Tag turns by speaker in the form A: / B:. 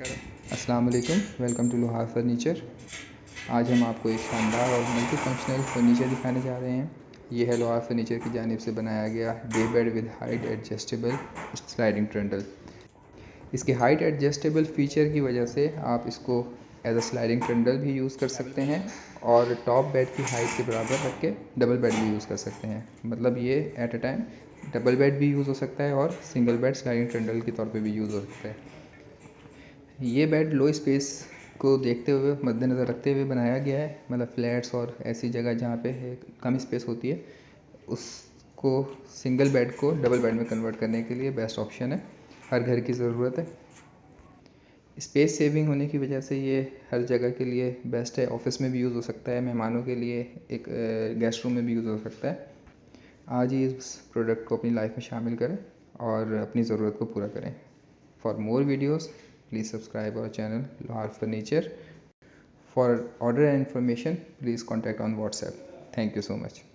A: अस्सलाम वालेकुम, welcome to लोहार फर्नीचर। आज हम आपको एक शानदार और मल्टी फंक्शनल फर्नीचर दिखाने जा रहे हैं। ये है लोहार फर्नीचर की जानिब से बनाया गया day bed with height adjustable sliding trundle. इसके हाइट एडजस्टेबल फीचर की वजह से आप इसको एज अ स्लाइडिंग ट्रंडल भी यूज़ कर सकते हैं और टॉप बेड की हाइट के बराबर रख के डबल बेड भी यूज़ कर सकते हैं। मतलब ये at a time double bed भी यूज़ हो सकता है और सिंगल बेड स्लाइडिंग ट्रंडल के तौर पे भी यूज़ हो सकता है। ये बेड लो स्पेस को देखते हुए मद्देनज़र रखते हुए बनाया गया है। मतलब फ्लैट्स और ऐसी जगह जहाँ पे कम स्पेस होती है, उसको सिंगल बेड को डबल बेड में कन्वर्ट करने के लिए बेस्ट ऑप्शन है। हर घर की ज़रूरत है। स्पेस सेविंग होने की वजह से ये हर जगह के लिए बेस्ट है। ऑफिस में भी यूज़ हो सकता है, मेहमानों के लिए एक गेस्ट रूम में भी यूज़ हो सकता है। आज ही इस प्रोडक्ट को अपनी लाइफ में शामिल करें और अपनी ज़रूरत को पूरा करें। For more videos, please subscribe our channel Lohar Furniture. For order and information, please contact on WhatsApp. Thank you so much.